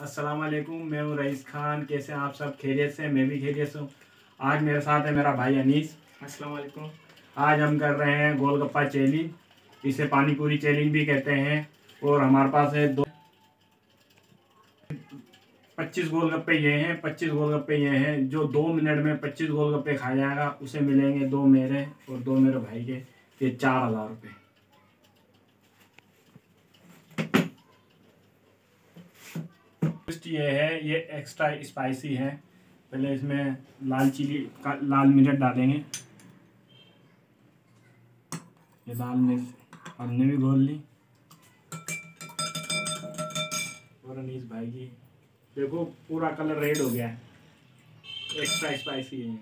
अस्सलाम वालेकुम, मैं हूँ रईस खान। कैसे हैं आप सब? खैरियत से? मैं भी खैरियत से हूँ। आज मेरे साथ है मेरा भाई अनीस। अस्सलाम वालेकुम। आज हम कर रहे हैं गोलगप्पा चैलेंज। इसे पानी पूरी चैलेंज भी कहते हैं। और हमारे पास है 25 गोलगप्पे ये हैं। 25 गोलगप्पे ये हैं। जो 2 मिनट में 25 गोलगप्पे खा जाएगा उसे मिलेंगे 2 मेरे और 2 मेरे भाई के। ये 4000 रुपये। टेस्ट ये है, ये एक्स्ट्रा स्पाइसी है। पहले इसमें लाल चिली का लाल मिर्च डालेंगे। ये लाल मिर्च हमने भी घोल ली। और अनीस भाई की देखो पूरा कलर रेड हो गया है, एक्स्ट्रा स्पाइसी है।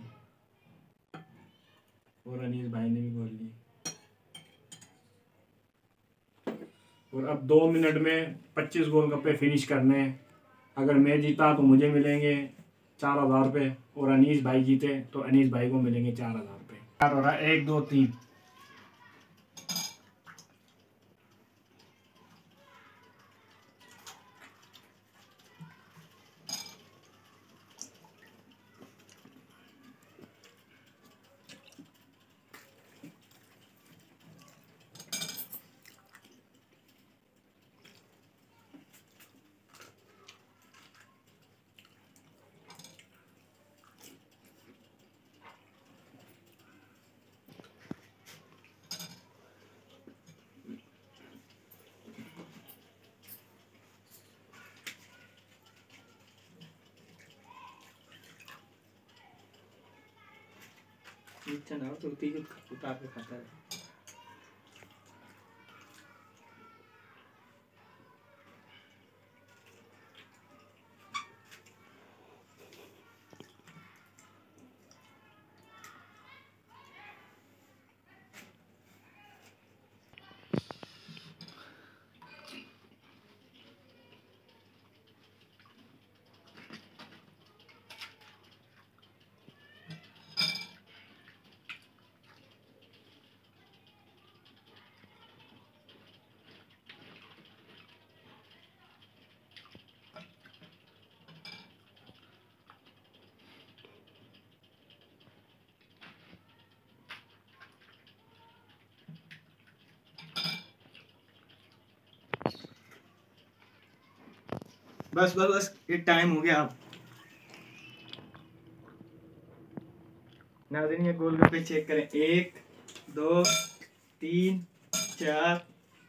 और अनीस भाई ने भी घोल ली। और अब 2 मिनट में 25 गोलगप्पे फिनिश करने हैं। अगर मैं जीता तो मुझे मिलेंगे 4000 रुपये, और अनीस भाई जीते तो अनीस भाई को मिलेंगे 4000 रुपये। हो रहा है 1 2 3। नीचे ना तो तीन उतार के खाता है। बस बस बस ये टाइम हो गया। अब नाज़रीन ये गोलगप्पे चेक करें। 1 2 3 4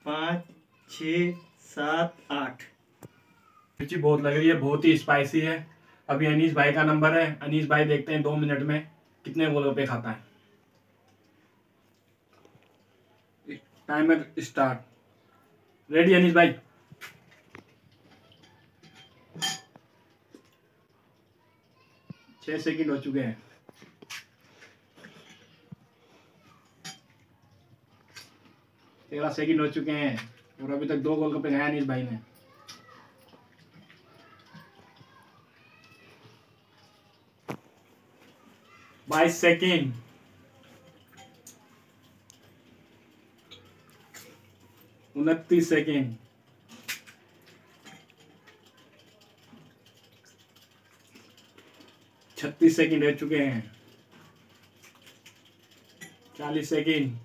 5 6 7 8। मिर्ची बहुत लग रही है, बहुत ही स्पाइसी है। अभी अनीस भाई का नंबर है। अनीस भाई देखते हैं 2 मिनट में कितने गोलगप्पे खाता है। Timer start. रेडी अनीस भाई? 6 सेकंड हो चुके हैं। 13 सेकंड हो चुके हैं और अभी तक 2 गोलगप्पे खाया अनीस भाई ने। 22 सेकंड। 29 सेकंड। 36 सेकंड हो चुके हैं। 40 सेकंड।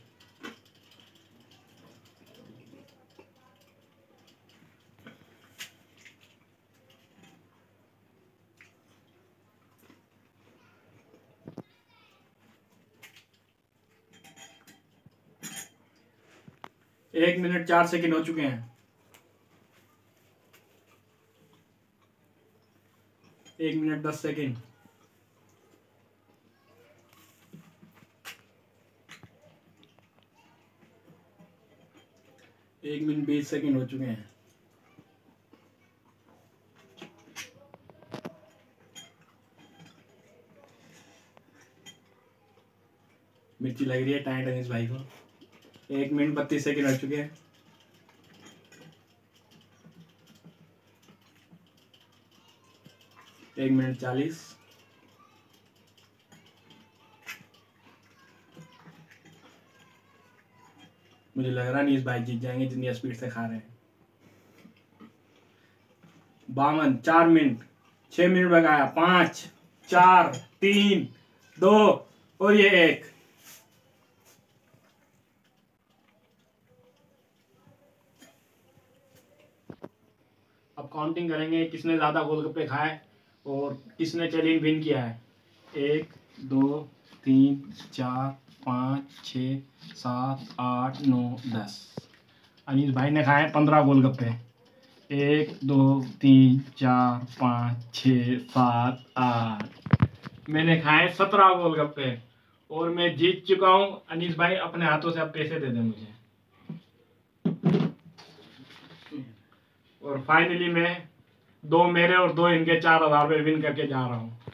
1 मिनट 4 सेकंड हो चुके हैं। 1 मिनट 10 सेकंड। 1 मिनट 20 सेकंड हो चुके हैं। मिर्ची लग रही है टाइट अनीस भाई को। 1 मिनट 32 सेकंड हो चुके हैं। 1 मिनट 40। मुझे लग रहा नहीं इस भाई जीत जाएंगे जितनी स्पीड से खा रहे हैं। 52, 4 मिनट, 6 मिनट बकाया, 5, 4, 3, 2 और ये 1। अब काउंटिंग करेंगे किसने ज़्यादा गोलगप्पे खाए और किसने चैलेंज विन किया है। 1, 2, 3, 4, 5, 6, 7, 8, 9, 10। अनीस भाई ने खाए 15 गोलगप्पे। 1, 2, 3, 4, 5, 6, 7, 8। मैंने खाए 17 गोलगप्पे और मैं जीत चुका हूँ। अनीस भाई अपने हाथों से अब पैसे दे दे मुझे। और फाइनली मैं 2 मेरे और 2 इनके 4,000 रुपये विन करके जा रहा हूँ।